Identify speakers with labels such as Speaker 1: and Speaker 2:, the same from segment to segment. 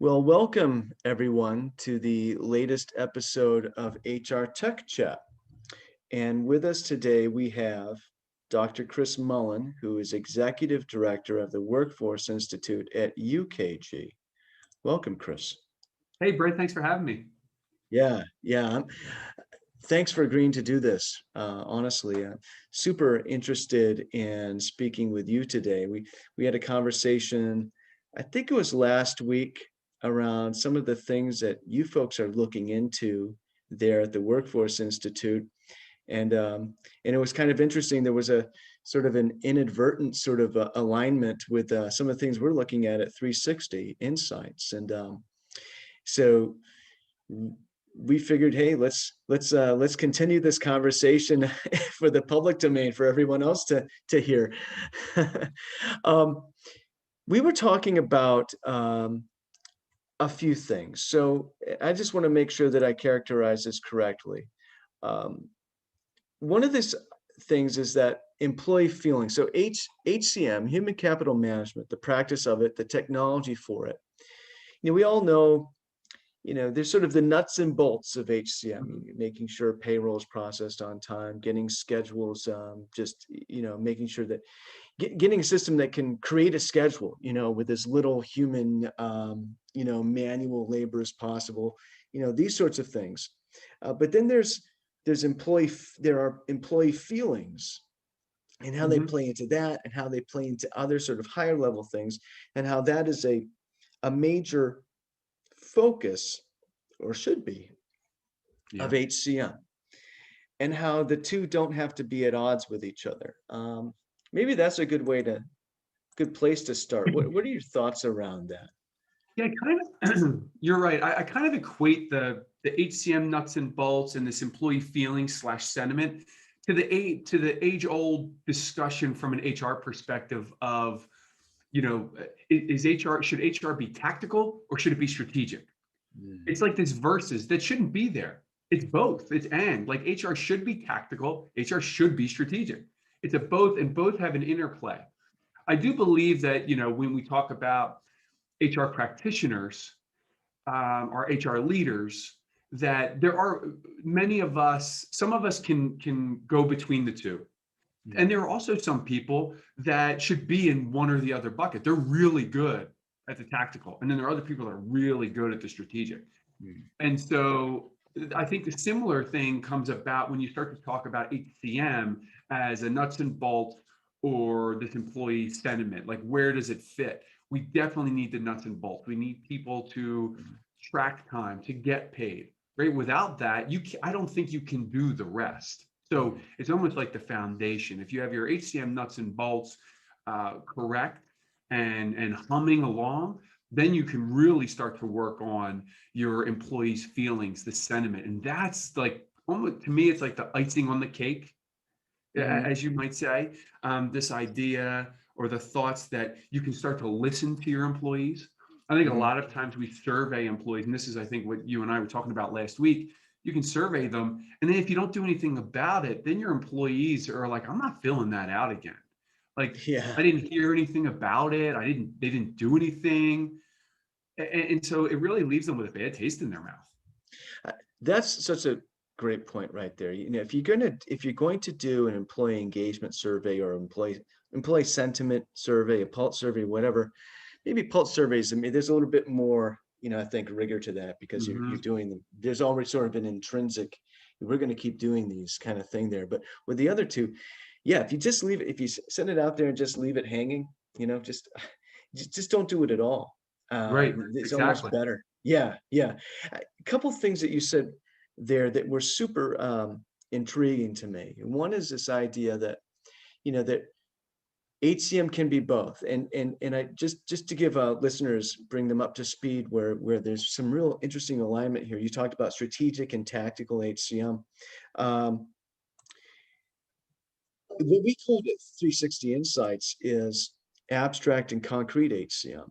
Speaker 1: Well, welcome everyone to the latest episode of HR Tech Chat. And with us today, we have Dr. Chris Mullen, who is Executive Director of the Workforce Institute at UKG. Welcome, Chris.
Speaker 2: Hey, Brett, thanks for having me.
Speaker 1: Yeah. Thanks for agreeing to do this. Honestly, I'm super interested in speaking with you today. We had a conversation, I think it was last week, around some of the things that you folks are looking into there at the Workforce Institute, and it was kind of interesting. There was a sort of an inadvertent sort of alignment with some of the things we're looking at 360 Insights, and so we figured, hey, let's continue this conversation for the public domain for everyone else to hear. um, we were talking about a few things, so I just want to make sure that I characterize this correctly. One of these things is that employee feeling. So HCM, human capital management, the practice of it, the technology for it. We all know, there's sort of the nuts and bolts of HCM, making sure payroll is processed on time, getting schedules, making sure that getting a system that can create a schedule, with as little human, manual labor as possible, these sorts of things. But then there are employee feelings and how they play into that and how they play into other sort of higher level things, and how that is a major focus, or should be, of HCM, and how the two don't have to be at odds with each other. Maybe that's a good place to start. What are your thoughts around that?
Speaker 2: Yeah, kind of. You're right. I kind of equate the HCM nuts and bolts and this employee feeling / sentiment to the age old discussion from an HR perspective of, is HR should HR be tactical or should it be strategic? It's like this versus that shouldn't be there. It's both. It's and like HR should be tactical. HR should be strategic. It's a both, and both have an interplay. I do believe that, when we talk about HR practitioners or HR leaders, that there are many of us, some of us can go between the two. And there are also some people that should be in one or the other bucket. They're really good at the tactical. And then there are other people that are really good at the strategic. And so I think the similar thing comes about when you start to talk about HCM as a nuts and bolts or this employee sentiment. Like, where does it fit? We definitely need the nuts and bolts. We need people to track time, to get paid, right? Without that, I don't think you can do the rest. So it's almost like the foundation. If you have your HCM nuts and bolts correct and humming along, then you can really start to work on your employees' feelings, the sentiment. And that's like, almost, to me, it's like the icing on the cake, as you might say, this idea or the thoughts that you can start to listen to your employees. I think a lot of times we survey employees, and this is, I think, what you and I were talking about last week. You can survey them, and then if you don't do anything about it, then your employees are like, I'm not filling that out again. Like,
Speaker 1: Yeah.
Speaker 2: I didn't hear anything about it. They didn't do anything. And so it really leaves them with a bad taste in their mouth.
Speaker 1: That's such a great point right there. If you're going to do an employee engagement survey or employee sentiment survey, a pulse survey, whatever, maybe pulse surveys, I mean, there's a little bit more, I think, rigor to that, because you're doing them. There's already sort of an intrinsic, we're going to keep doing these kind of thing there. But with the other two, yeah, if you just leave it, if you send it out there and just leave it hanging, just don't do it at all.
Speaker 2: Right,
Speaker 1: It's almost
Speaker 2: exactly.
Speaker 1: better. Yeah. A couple things that you said there that were super intriguing to me. One is this idea that, that HCM can be both. And I just to give listeners, bring them up to speed where there's some real interesting alignment here. You talked about strategic and tactical HCM. What we called it 360 Insights is abstract and concrete HCM.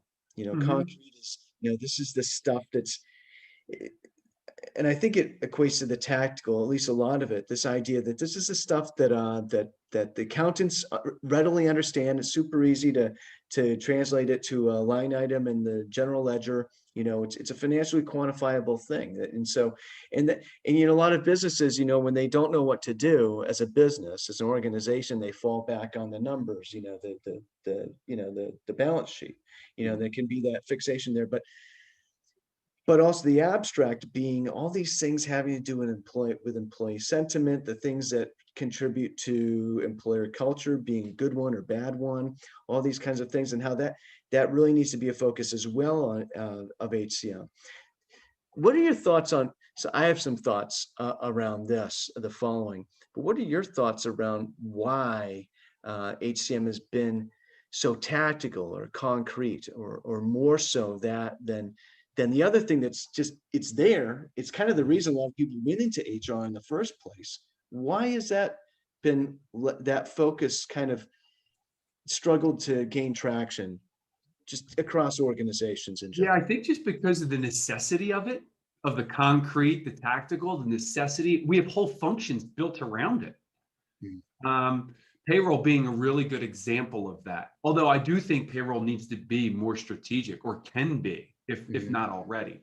Speaker 1: Concrete is, this is the stuff that's, and I think it equates to the tactical, at least a lot of it, this idea that this is the stuff that the accountants readily understand. It's super easy to translate it to a line item in the general ledger. It's a financially quantifiable thing. And a lot of businesses, when they don't know what to do as a business, as an organization, they fall back on the numbers, the balance sheet. There can be that fixation there, but also the abstract being all these things having to do with employee sentiment, the things that contribute to employer culture being a good one or bad one, all these kinds of things, and how that really needs to be a focus as well of HCM. What are your thoughts on? So I have some thoughts around the following. But what are your thoughts around why HCM has been so tactical or concrete, or more so than the other thing that's just, it's there. It's kind of the reason a lot of people went into HR in the first place. Why has that focus kind of struggled to gain traction just across organizations in
Speaker 2: Yeah, I
Speaker 1: general?
Speaker 2: think just because of the necessity of it, of the concrete, the tactical, the necessity, we have whole functions built around it.
Speaker 1: Mm.
Speaker 2: Payroll being a really good example of that. Although I do think payroll needs to be more strategic, or can be, if not already.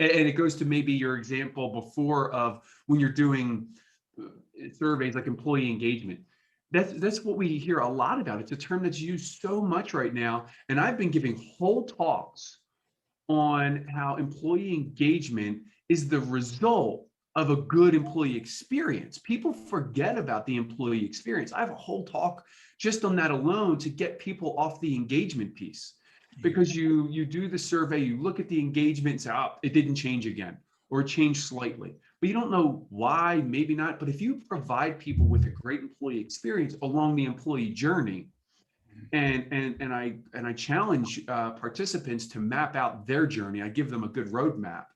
Speaker 2: And it goes to maybe your example before of when you're doing surveys like employee engagement. That's what we hear a lot about. It's a term that's used so much right now. And I've been giving whole talks on how employee engagement is the result of a good employee experience. People forget about the employee experience. I have a whole talk just on that alone to get people off the engagement piece, because you do the survey, you look at the engagement and say, oh, it didn't change again, or it changed slightly, but you don't know why, maybe not. But if you provide people with a great employee experience along the employee journey, and I challenge participants to map out their journey. I give them a good roadmap,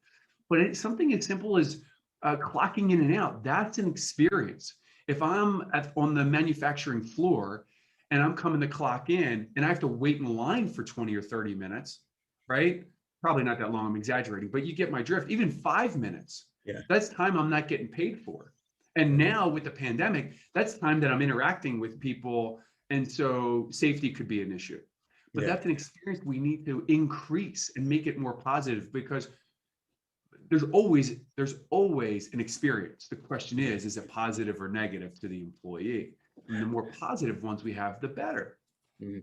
Speaker 2: but it's something as simple as clocking in and out. That's an experience. If I'm on the manufacturing floor and I'm coming to clock in and I have to wait in line for 20 or 30 minutes, right? Probably not that long, I'm exaggerating, but you get my drift. Even 5 minutes,
Speaker 1: Yeah.
Speaker 2: that's time I'm not getting paid for. And now with the pandemic, that's time that I'm interacting with people. And so safety could be an issue. But
Speaker 1: Yeah.
Speaker 2: that's an experience we need to increase and make it more positive, because there's always an experience. The question is it positive or negative to the employee? And the more positive ones we have, the better.
Speaker 1: Mhm.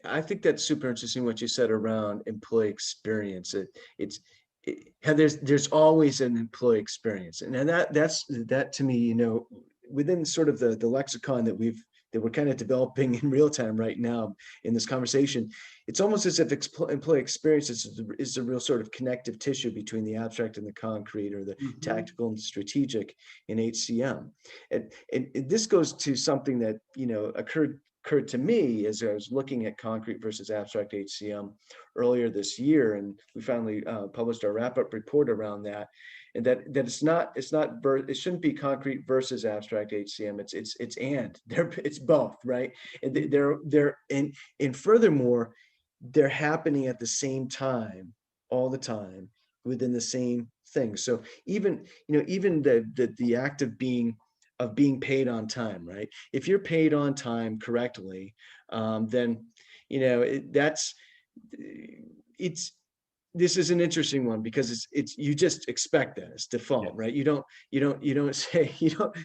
Speaker 1: I think that's super interesting what you said around employee experience. There's always an employee experience, and that to me, within sort of the lexicon that we're kind of developing in real time right now in this conversation. It's almost as if employee experience is a real sort of connective tissue between the abstract and the concrete, or the
Speaker 2: Mhm.
Speaker 1: tactical and strategic in HCM. And this goes to something that occurred to me as I was looking at concrete versus abstract HCM earlier this year, and we finally published our wrap-up report around that. And that it shouldn't be concrete versus abstract HCM. It's both, right? And and furthermore, they're happening at the same time, all the time, within the same thing. So even the act of being paid on time, right? If you're paid on time correctly, then that's it's this is an interesting one, because you just expect that as default,
Speaker 2: Yes.
Speaker 1: right? You don't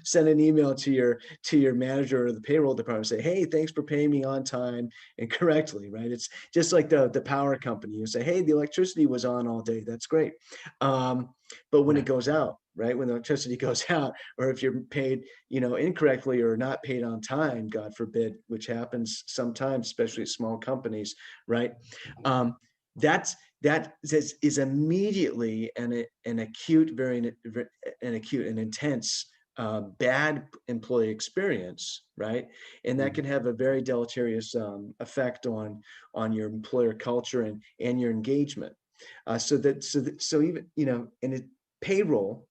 Speaker 1: send an email to your manager or the payroll department and say, hey, thanks for paying me on time and correctly, right? It's just like the power company. You say, hey, the electricity was on all day. That's great. But when it
Speaker 2: Right.
Speaker 1: goes out, right? When the electricity goes out, or if you're paid, incorrectly, or not paid on time, God forbid, which happens sometimes, especially at small companies, right? That is immediately an acute, an acute and intense bad employee experience, right? And that can have a very deleterious effect on your employer culture and your engagement. So even and payroll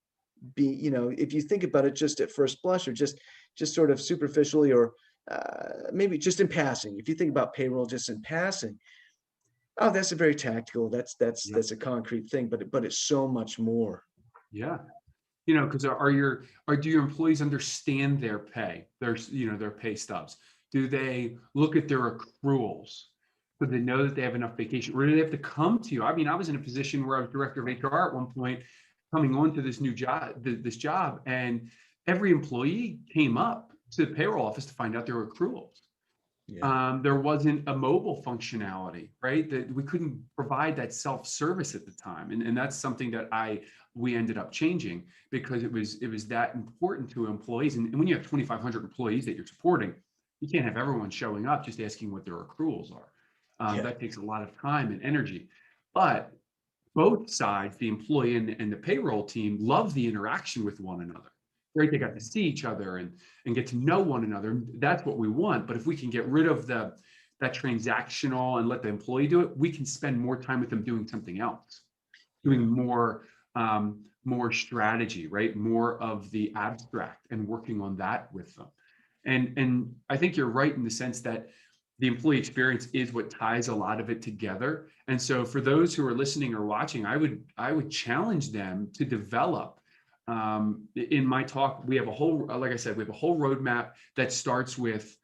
Speaker 1: if you think about it just at first blush, or just sort of superficially, or maybe just in passing, if you think about payroll just in passing, oh, that's a very tactical, that's
Speaker 2: Yeah.
Speaker 1: a concrete thing, but it's so much more.
Speaker 2: Yeah. You know, because do your employees understand their pay, their pay stubs? Do they look at their accruals? So they know that they have enough vacation, or do they have to come to you? I mean, I was in a position where I was director of HR at one point, coming on to this new job, this job, and every employee came up to the payroll office to find out their accruals.
Speaker 1: Yeah.
Speaker 2: There wasn't a mobile functionality, right? That we couldn't provide that self-service at the time, and that's something that we ended up changing because it was that important to employees. And when you have 2,500 employees that you're supporting, you can't have everyone showing up just asking what their accruals are.
Speaker 1: Yeah.
Speaker 2: That takes a lot of time and energy. But both sides, the employee and the payroll team, love the interaction with one another. Right? They got to see each other and get to know one another. That's what we want. But if we can get rid of that transactional and let the employee do it, we can spend more time with them doing something else, doing more strategy, right? More of the abstract and working on that with them. And I think you're right in the sense that the employee experience is what ties a lot of it together. And so for those who are listening or watching, I would challenge them to develop. In my talk, we have a whole, like I said, we have a whole roadmap that starts with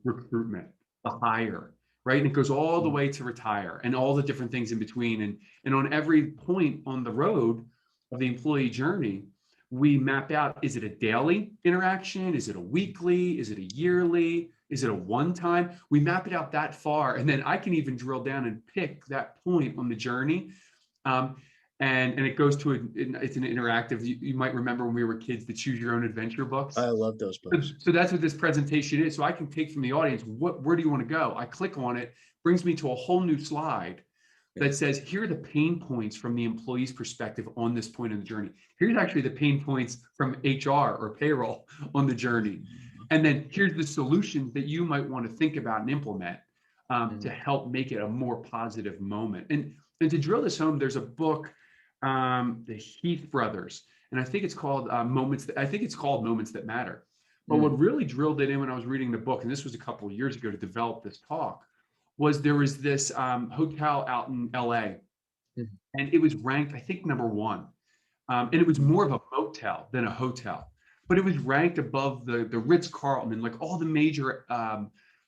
Speaker 2: recruitment, the hire, right? And it goes all the way to retire and all the different things in between. And on every point on the road of the employee journey, we map out, is it a daily interaction? Is it a weekly? Is it a yearly? Is it a one-time? We map it out that far. And then I can even drill down and pick that point on the journey. And it goes to it's an interactive. You might remember when we were kids, the choose your own adventure books.
Speaker 1: I love those books.
Speaker 2: So that's what this presentation is. So I can take from the audience, where do you want to go? I click on it, brings me to a whole new slide that says, here are the pain points from the employee's perspective on this point in the journey. Here's actually the pain points from HR or payroll on the journey. And then here's the solutions that you might want to think about and implement to help make it a more positive moment. And to drill this home, there's a book, the Heath brothers, and I think it's called Moments That Matter. But what really drilled it in when I was reading the book, and this was a couple of years ago to develop this talk, was there was this hotel out in LA, and it was ranked, I think, #1. And it was more of a motel than a hotel, but it was ranked above the Ritz-Carlton and like all the major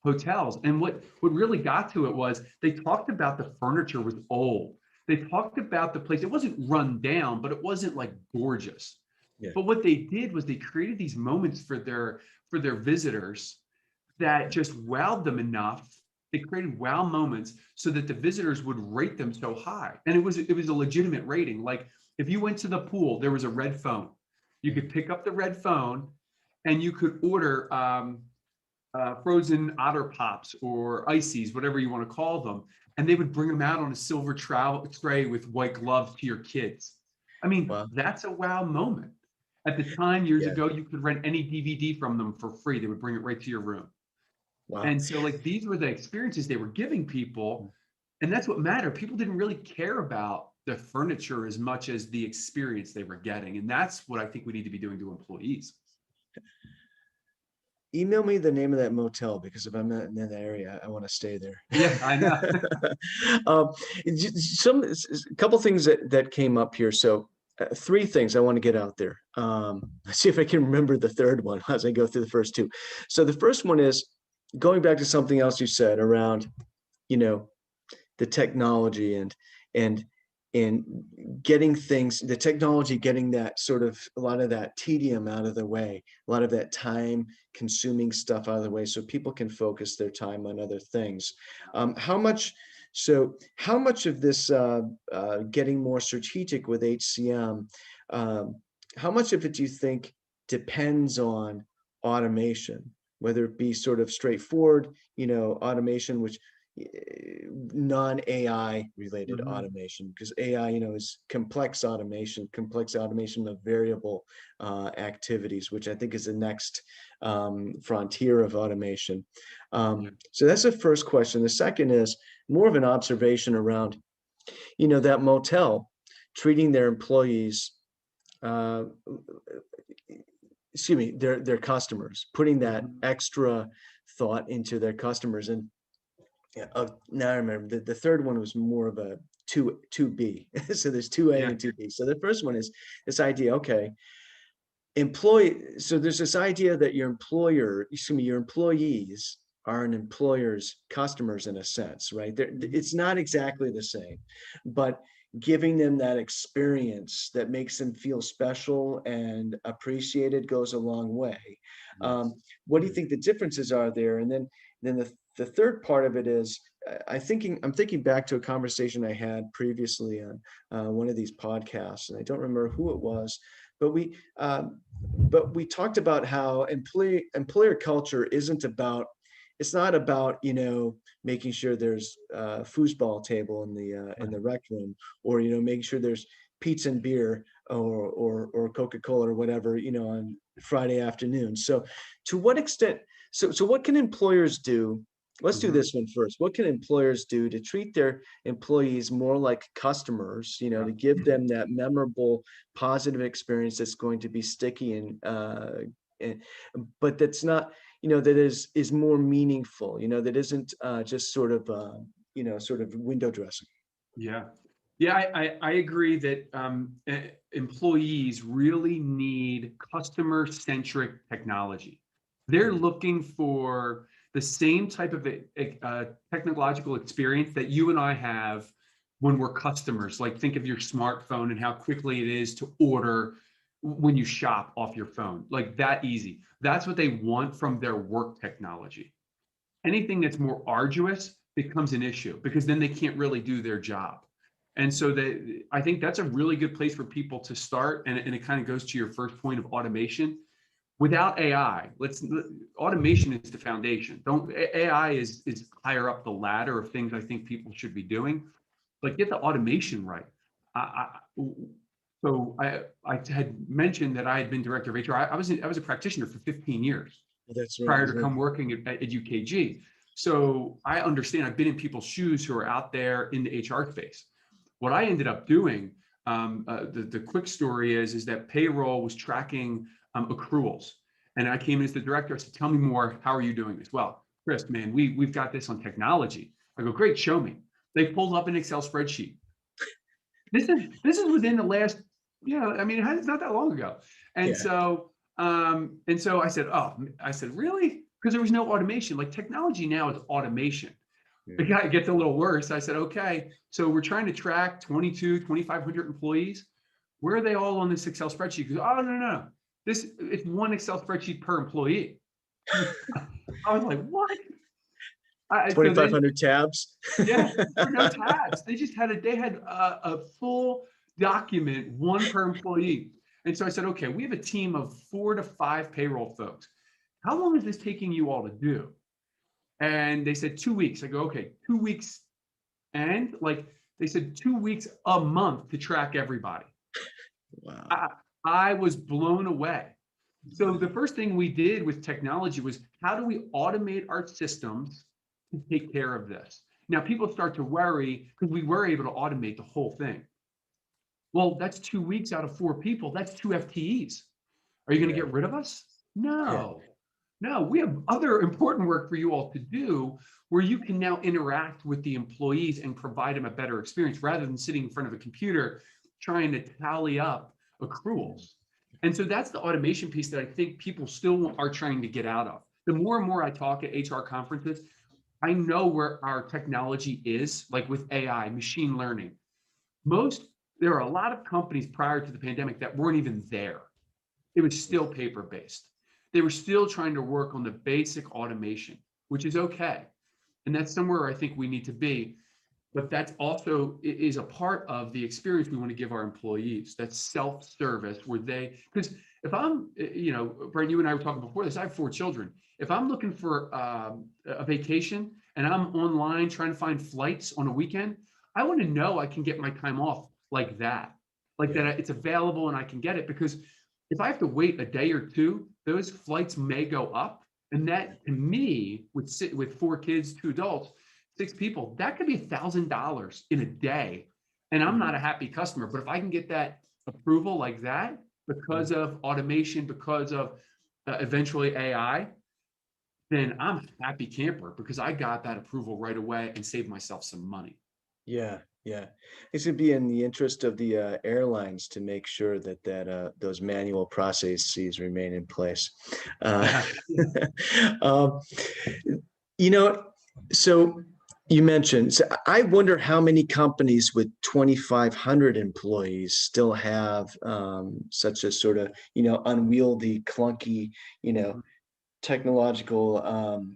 Speaker 2: hotels. And what really got to it was they talked about the furniture was old. They talked about the place. It wasn't run down, but it wasn't like gorgeous. Yeah. But what they did was they created these moments for their visitors that just wowed them enough. They created wow moments so that the visitors would rate them so high. And it was a legitimate rating. Like if you went to the pool, there was a red phone. You could pick up the red phone and you could order frozen Otter Pops or ices, whatever you want to call them. And they would bring them out on a silver travel tray with white gloves to your kids. I mean, that's a wow moment. At the time, years ago, you could rent any DVD from them for free. They would bring it right to your room. Wow. And so like these were the experiences they were giving people. And that's what mattered. People didn't really care about the furniture as much as the experience they were getting. And that's what I think we need to be doing to employees.
Speaker 1: Email me the name of that motel, because if I'm not in that area, I want to stay there.
Speaker 2: Yeah, I know.
Speaker 1: A couple things that came up here. So 3 things I want to get out there. Let's see if I can remember the third one as I go through the first 2. So the first one is going back to something else you said around, the technology and getting things, the technology, getting that sort of a lot of that tedium out of the way, a lot of that time consuming stuff out of the way so people can focus their time on other things. How much of this getting more strategic with HCM, how much of it do you think depends on automation, whether it be sort of straightforward, automation, which non-AI related automation, because AI, is complex automation of variable activities, which I think is the next frontier of automation. So that's the first question. The second is more of an observation around, that motel treating their employees, their customers, putting that extra thought into their customers. And now I remember the third one was more of a two B. So there's two A
Speaker 2: Yeah.
Speaker 1: and two B. So the first one is this idea, okay, so there's this idea that your employees are an employer's customers in a sense, right? It's not exactly the same, but giving them that experience that makes them feel special and appreciated goes a long way.
Speaker 2: Yes.
Speaker 1: What do you think the differences are there? And then the third part of it is I'm thinking back to a conversation I had previously on one of these podcasts, and I don't remember who it was, but we talked about how employer culture it's not about, making sure there's a foosball table in the rec room, or, making sure there's pizza and beer, or Coca-Cola or whatever, on Friday afternoon. So to what extent, so what can employers do? Let's do
Speaker 2: Mhm.
Speaker 1: this one first. What can employers do to treat their employees more like customers,
Speaker 2: Yeah.
Speaker 1: to give them that memorable, positive experience that's going to be sticky and but that's not, that is more meaningful, that isn't just sort of sort of window dressing.
Speaker 2: Yeah. Yeah, I agree that employees really need customer-centric technology. They're
Speaker 1: Mm.
Speaker 2: looking for the same type of technological experience that you and I have when we're customers. Like, think of your smartphone and how quickly it is to order when you shop off your phone. Like, that easy. That's what they want from their work technology. Anything that's more arduous becomes an issue because then they can't really do their job. And so I think that's a really good place for people to start. And it kind of goes to your first point of automation. Without AI, automation is the foundation. Don't AI is higher up the ladder of things I think people should be doing. But get the automation right. So I had mentioned that I had been director of HR. I was a practitioner for 15 years
Speaker 1: That's right.
Speaker 2: prior to come working at UKG. So I understand, I've been in people's shoes who are out there in the HR space. What I ended up doing, the quick story is that payroll was tracking accruals. And I came in as the director. I said, tell me more. How are you doing this? Well, Chris, man, we've got this on technology. I go, great, show me. They pulled up an Excel spreadsheet. This is within the last, I mean, it's not that long ago. And
Speaker 1: Yeah.
Speaker 2: so I said, really? Because there was no automation. Like, technology now is automation.
Speaker 1: Yeah.
Speaker 2: It gets a little worse. I said, okay, so we're trying to track 2,500 employees. Where are they all on this Excel spreadsheet? Because, oh, no. It's one Excel spreadsheet per employee. I was like, what? So then
Speaker 1: 2,500 tabs.
Speaker 2: yeah, for no tabs. They had a full document, one per employee. And so I said, okay, we have a team of 4 to 5 payroll folks. How long is this taking you all to do? And they said 2 weeks. I go, okay, 2 weeks. And like they said, 2 weeks a month to track everybody.
Speaker 1: Wow.
Speaker 2: I was blown away. So the first thing we did with technology was, how do we automate our systems to take care of this? Now people start to worry because we were able to automate the whole thing. Well, that's 2 weeks out of 4 people. That's 2 FTEs. Are you going to
Speaker 1: Yeah.
Speaker 2: get rid of us?
Speaker 1: Yeah.
Speaker 2: No, we have other important work for you all to do where you can now interact with the employees and provide them a better experience rather than sitting in front of a computer trying to tally up accruals. And so that's the automation piece that I think people still are trying to get out of. The more and more I talk at HR conferences, I know where our technology is, like with AI, machine learning. There are a lot of companies prior to the pandemic that weren't even there. It was still paper-based. They were still trying to work on the basic automation, which is okay. And that's somewhere I think we need to be. But that's also is a part of the experience we want to give our employees. That's self-service because if I'm, Brent, you and I were talking before this, I have 4 children. If I'm looking for a vacation and I'm online trying to find flights on a weekend, I want to know I can get my time off like that, that it's available and I can get it. Because if I have to wait a day or two, those flights may go up. And that, to me, with 4 kids, 2 adults, 6 people, that could be $1,000 in a day. And I'm not a happy customer. But if I can get that approval like that because of automation, because of eventually AI, then I'm a happy camper because I got that approval right away and saved myself some money.
Speaker 1: Yeah. Yeah, it should be in the interest of the airlines to make sure that those manual processes remain in place. Uh,
Speaker 2: Yeah. Yeah.
Speaker 1: um, you know, so you mentioned, so I wonder how many companies with 2,500 employees still have such a sort of, unwieldy, clunky, you know,
Speaker 2: Mhm.
Speaker 1: technological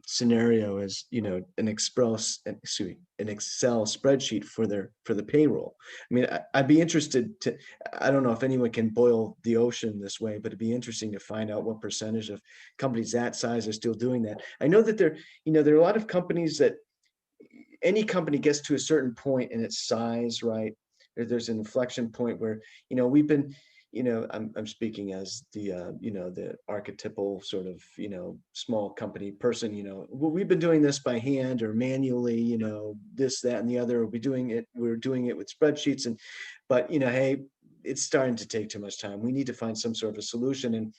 Speaker 1: scenario as an Excel spreadsheet for the payroll. I mean, I'd be interested to. I don't know if anyone can boil the ocean this way, but it'd be interesting to find out what percentage of companies that size are still doing that. I know that there are a lot of companies that any company gets to a certain point in its size, right? There's an inflection point where, we've been, I'm speaking as the archetypal sort of, small company person, well, we've been doing this by hand or manually, this, that, and the other. We're doing it with spreadsheets but hey, it's starting to take too much time. We need to find some sort of a solution. And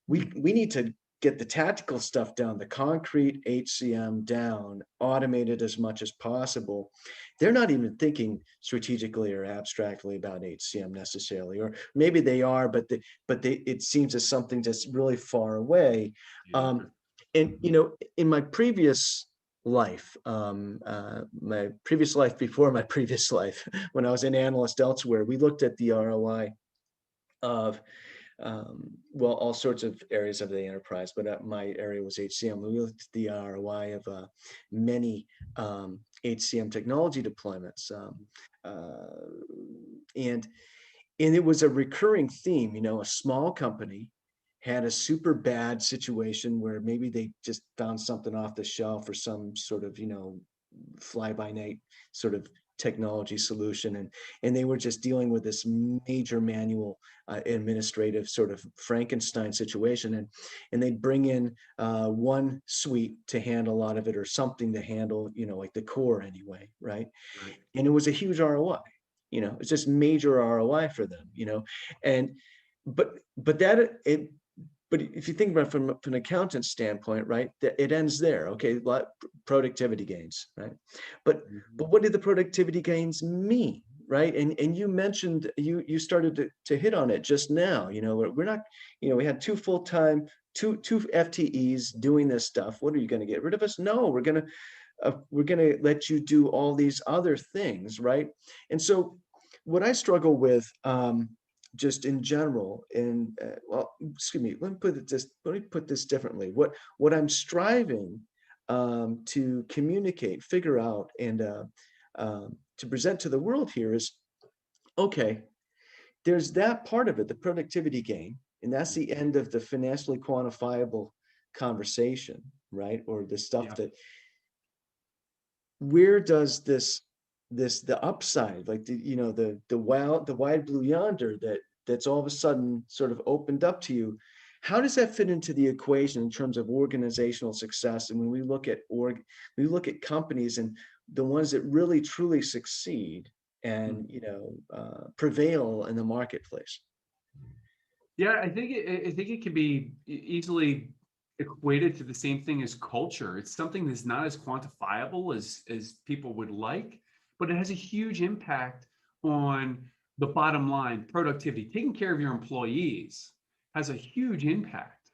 Speaker 1: we need to get the tactical stuff down, the concrete HCM down, automated as much as possible. They're not even thinking strategically or abstractly about HCM necessarily, or maybe they are, but it seems as something that's really far away.
Speaker 2: Yeah.
Speaker 1: Um, and in my previous life before my previous life, when I was an analyst elsewhere, we looked at the ROI of well, all sorts of areas of the enterprise, but my area was HCM. We looked at the ROI of many HCM technology deployments, and it was a recurring theme. A small company had a super bad situation where maybe they just found something off the shelf or some sort of fly by night sort of technology solution, and they were just dealing with this major manual administrative sort of Frankenstein situation, and they'd bring in one suite to handle a lot of it, or something to handle like the core anyway, right?
Speaker 2: Right.
Speaker 1: And it was a huge ROI. It's just major ROI for them. And but that it but if you think about it from an accountant standpoint, right, it ends there. Okay, productivity gains, right? But
Speaker 2: Mhm.
Speaker 1: but what did the productivity gains mean, right? And you mentioned you started to hit on it just now. We're not, we had two full-time, two FTEs doing this stuff. What are you going to get rid of us? No, we're gonna let you do all these other things, right? And so what I struggle with, just in general, and well, excuse me, let me put this differently. What I'm striving to communicate, figure out, and to present to the world here is, okay, there's that part of it, the productivity gain, and that's the end of the financially quantifiable conversation, right? Or the stuff
Speaker 2: Yeah.
Speaker 1: that, where does the upside, like the wide blue yonder, that's all of a sudden sort of opened up to you, how does that fit into the equation in terms of organizational success? And when we look at companies, and the ones that really truly succeed
Speaker 2: Mm.
Speaker 1: and prevail in the marketplace.
Speaker 2: Yeah, I think it can be easily equated to the same thing as culture. It's something that's not as quantifiable as people would like, but it has a huge impact on the bottom line, productivity. Taking care of your employees has a huge impact.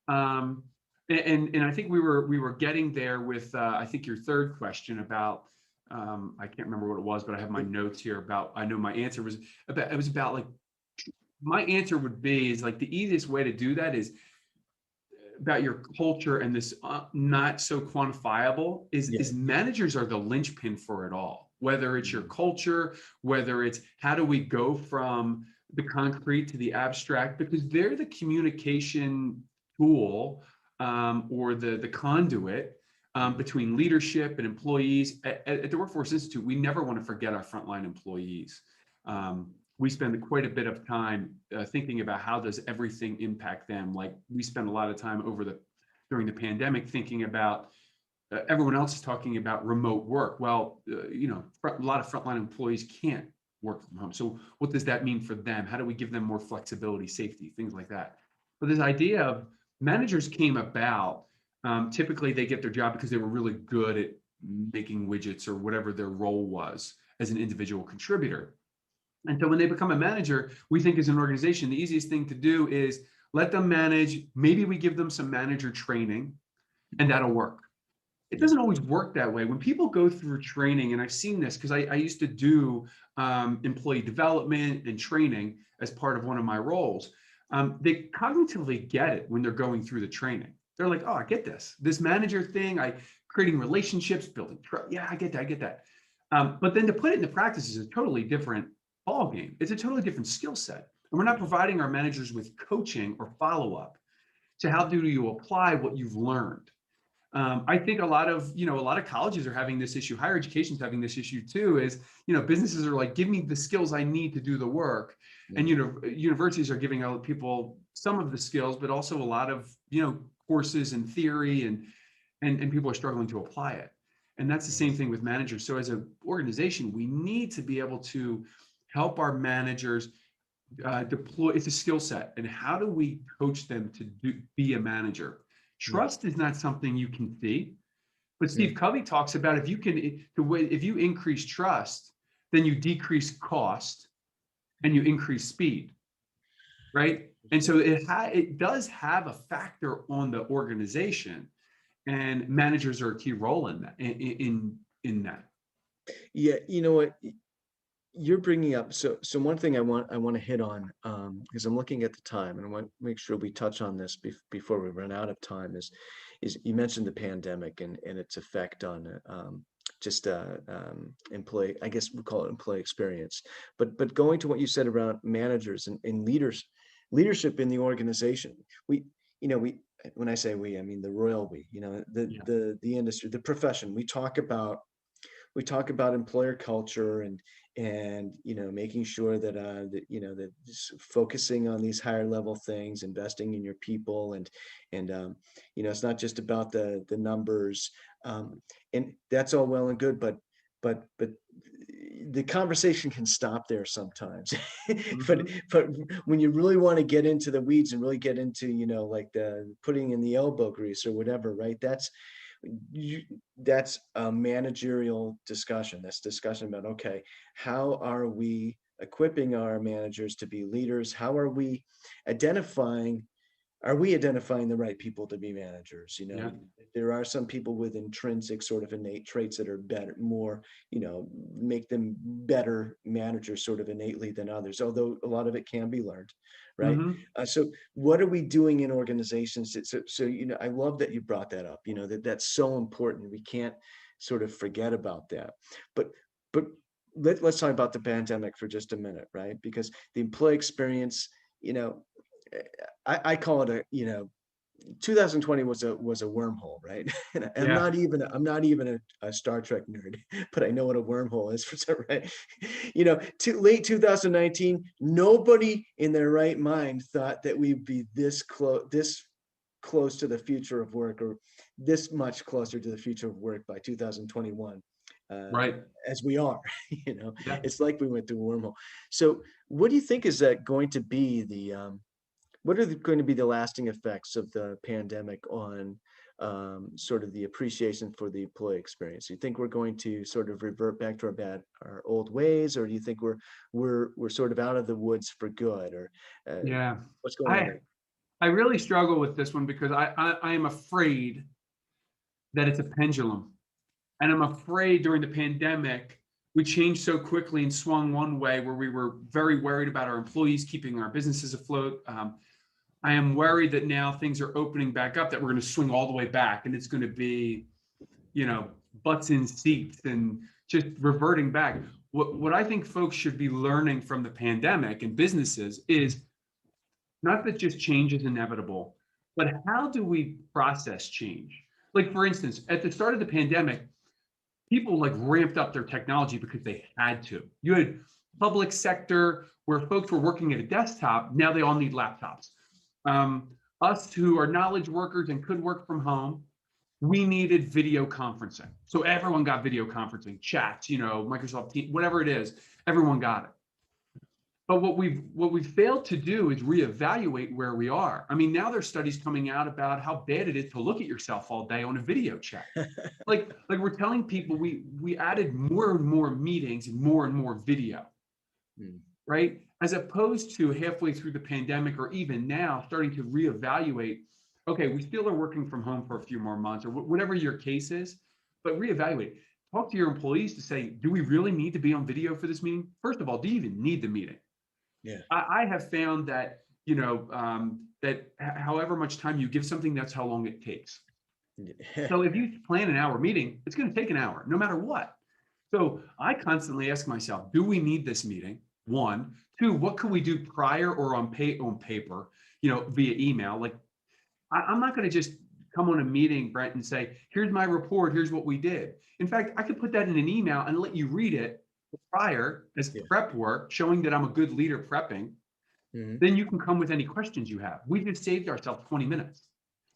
Speaker 2: Um, and I think we were getting there with I think your third question about I can't remember what it was, but I have my notes here about, I know my answer was about, it was about like, my answer would be is like the easiest way to do that is about your culture, and this not so quantifiable
Speaker 1: Yeah.
Speaker 2: is managers are the linchpin for it all, whether it's your culture, whether it's how do we go from the concrete to the abstract, because they're the communication tool, or the conduit, between leadership and employees. At the Workforce Institute, we never want to forget our frontline employees. We spend quite a bit of time thinking about how does everything impact them. Like we spend a lot of time during the pandemic thinking about, everyone else is talking about remote work. Well, a lot of frontline employees can't work from home. So what does that mean for them? How do we give them more flexibility, safety, things like that? But this idea of managers came about, typically they get their job because they were really good at making widgets or whatever their role was. as an individual contributor. And so when they become a manager, we think as an organization, the easiest thing to do is let them manage. Maybe we give them some manager training, and that'll work. It doesn't always work that way. When people go through training, and I've seen this because I used to do employee development and training as part of one of my roles, they cognitively get it when they're going through the training. They're like, oh, I get this. This manager thing, creating relationships, building trust. Yeah, I get that. I get that. But then to put it into practice is a totally different ball game. It's a totally different skill set. And we're not providing our managers with coaching or follow-up to how do you apply what you've learned. I think a lot of colleges are having this issue. Higher education is having this issue too. Is businesses are like, give me the skills I need to do the work, and universities are giving out people some of the skills, but also a lot of courses and theory, and people are struggling to apply it. And that's the same thing with managers. So as an organization, we need to be able to help our managers deploy. It's a skill set, and how do we coach them to be a manager? Trust is not something you can see, but Steve Covey talks about if you increase trust, then you decrease cost and you increase speed, right? And so it does have a factor on the organization, and managers are a key role in that. In that.
Speaker 1: Yeah, you know what you're bringing up. So one thing I want to hit on, because I'm looking at the time, and I want to make sure we touch on this before we run out of time. Is you mentioned the pandemic and its effect on just employee, I guess we call it employee experience. But going to what you said around managers and leadership in the organization, when I say we, I mean the royal we, the industry, the profession. We talk about employer culture and making sure that that focusing on these higher level things, investing in your people, and it's not just about the numbers, and that's all well and good, but the conversation can stop there sometimes. But when you really want to get into the weeds and really get into like the putting in the elbow grease or whatever, right? That's a managerial discussion. That's discussion about, okay, how are we equipping our managers to be leaders? How are we identifying the right people to be managers? There are some people with intrinsic sort of innate traits that are better, more, make them better managers sort of innately than others, although a lot of it can be learned, right? So what are we doing in organizations? So I love that you brought that up, that's so important. We can't sort of forget about that. But let's talk about the pandemic for just a minute, right? Because the employee experience, I call it 2020 was a wormhole, right? And I'm not even a Star Trek nerd, but I know what a wormhole is for some, right? Late 2019, nobody in their right mind thought that we'd be this close to the future of work, or this much closer to the future of work by 2021.
Speaker 2: Right.
Speaker 1: As we are, It's like we went through a wormhole. So what do you think is that going to be what are going to be the lasting effects of the pandemic on sort of the appreciation for the employee experience? Do you think we're going to sort of revert back to our old ways, or do you think we're sort of out of the woods for good, or what's going on there?
Speaker 2: I really struggle with this one because I am afraid that it's a pendulum, and I'm afraid during the pandemic we changed so quickly and swung one way where we were very worried about our employees keeping our businesses afloat. I am worried that now things are opening back up, that we're going to swing all the way back, and it's going to be, butts in seats and just reverting back. What I think folks should be learning from the pandemic and businesses is not that just change is inevitable, but how do we process change? Like, for instance, at the start of the pandemic, people like ramped up their technology because they had to. You had public sector where folks were working at a desktop. Now they all need laptops. Us who are knowledge workers and could work from home, we needed video conferencing. So everyone got video conferencing, chats, Microsoft Teams, whatever it is, everyone got it. But what we've failed to do is reevaluate where we are. I mean, now there's studies coming out about how bad it is to look at yourself all day on a video chat. Like we're telling people we added more and more meetings and more video,
Speaker 1: Mm.
Speaker 2: right? As opposed to halfway through the pandemic or even now starting to reevaluate, okay, we still are working from home for a few more months or whatever your case is, but reevaluate. Talk to your employees to say, do we really need to be on video for this meeting? First of all, do you even need the meeting?
Speaker 1: Yeah.
Speaker 2: I have found that, however much time you give something, that's how long it takes. So if you plan an hour meeting, it's going to take an hour, no matter what. So I constantly ask myself, do we need this meeting? One. Two, what could we do prior or on paper, via email? Like, I'm not going to just come on a meeting, Brent, and say, here's my report, here's what we did. In fact, I could put that in an email and let you read it prior as
Speaker 1: Yeah.
Speaker 2: prep work, showing that I'm a good leader prepping.
Speaker 1: Mhm.
Speaker 2: Then you can come with any questions you have. We just saved ourselves 20 minutes.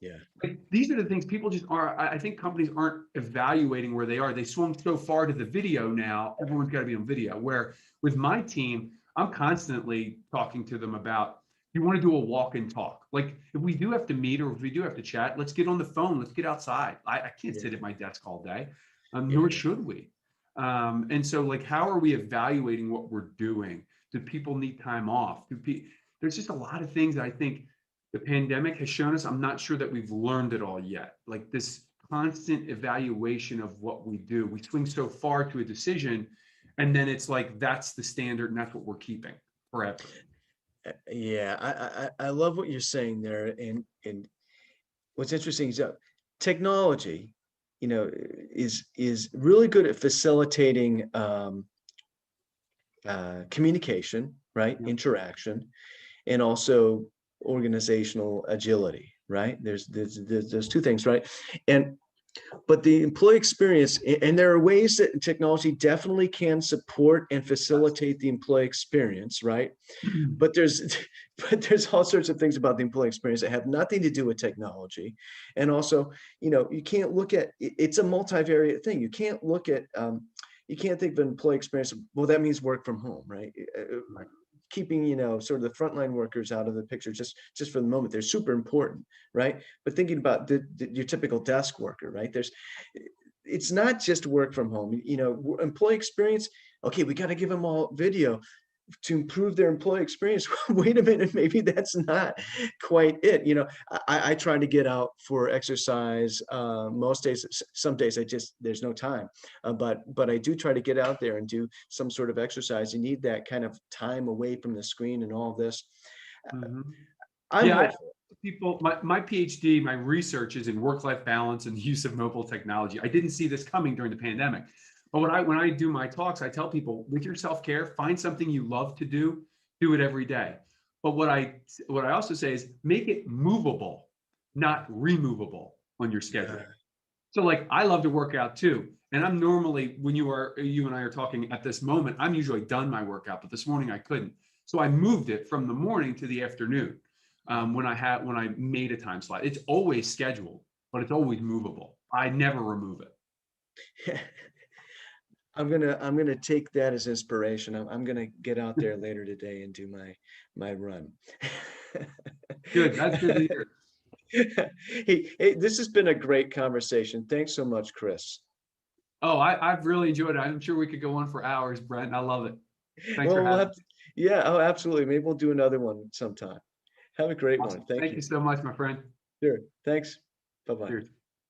Speaker 1: Yeah.
Speaker 2: Like, these are the things people just are. I think companies aren't evaluating where they are. They swung so far to the video now, everyone's got to be on video. Where with my team, I'm constantly talking to them about, you want to do a walk and talk. Like, if we do have to meet or if we do have to chat, let's get on the phone. Let's get outside. I can't
Speaker 1: Yeah.
Speaker 2: sit at my desk all day,
Speaker 1: Yeah.
Speaker 2: nor should we. And so, like, how are we evaluating what we're doing? Do people need time off? There's just a lot of things that I think the pandemic has shown us. I'm not sure that we've learned it all yet. Like, this constant evaluation of what we do. We swing so far to a decision, and then it's like, that's the standard and that's what we're keeping forever.
Speaker 1: Yeah, I love what you're saying there, and what's interesting is that technology, is really good at facilitating communication, right?
Speaker 2: Yeah.
Speaker 1: Interaction, and also organizational agility, right? There's two things, right? And but the employee experience, and there are ways that technology definitely can support and facilitate the employee experience, right? But there's but there's all sorts of things about the employee experience that have nothing to do with technology. And also, you can't look at it's a multivariate thing. You can't look at you can't think of an employee experience, well, that means work from home, right?
Speaker 2: Right.
Speaker 1: Keeping, sort of the frontline workers out of the picture just for the moment. They're super important, right? But thinking about your typical desk worker, right? It's not just work from home, employee experience. Okay, we got to give them all video to improve their employee experience. Wait a minute, maybe that's not quite it. I try to get out for exercise most days. Some days there's no time, but I do try to get out there and do some sort of exercise. You need that kind of time away from the screen and all this.
Speaker 2: Mhm.
Speaker 1: I'm
Speaker 2: Yeah,
Speaker 1: hopeful.
Speaker 2: people, my PhD, my research is in work-life balance and the use of mobile technology. I didn't see this coming during the pandemic. But when I do my talks, I tell people, with your self-care, find something you love to do it every day. But what I also say is, make it movable, not removable on your schedule. So, like, I love to work out too. And I'm normally, when you and I are talking at this moment, I'm usually done my workout, but this morning I couldn't. So I moved it from the morning to the afternoon, when I made a time slot. It's always scheduled, but it's always movable. I never remove it.
Speaker 1: I'm gonna take that as inspiration. I'm gonna get out there later today and do my run.
Speaker 2: Good. That's good to hear.
Speaker 1: Hey, this has been a great conversation. Thanks so much, Chris.
Speaker 2: Oh, I've really enjoyed it. I'm sure we could go on for hours, Brent. I love it. Thanks for
Speaker 1: Well,
Speaker 2: having me.
Speaker 1: yeah, oh, absolutely. Maybe we'll do another one sometime. Have a great one.
Speaker 2: Awesome.
Speaker 1: Thank
Speaker 2: Thank
Speaker 1: you.
Speaker 2: you so much, my friend.
Speaker 1: Sure. Thanks. Bye-bye.
Speaker 2: Cheers.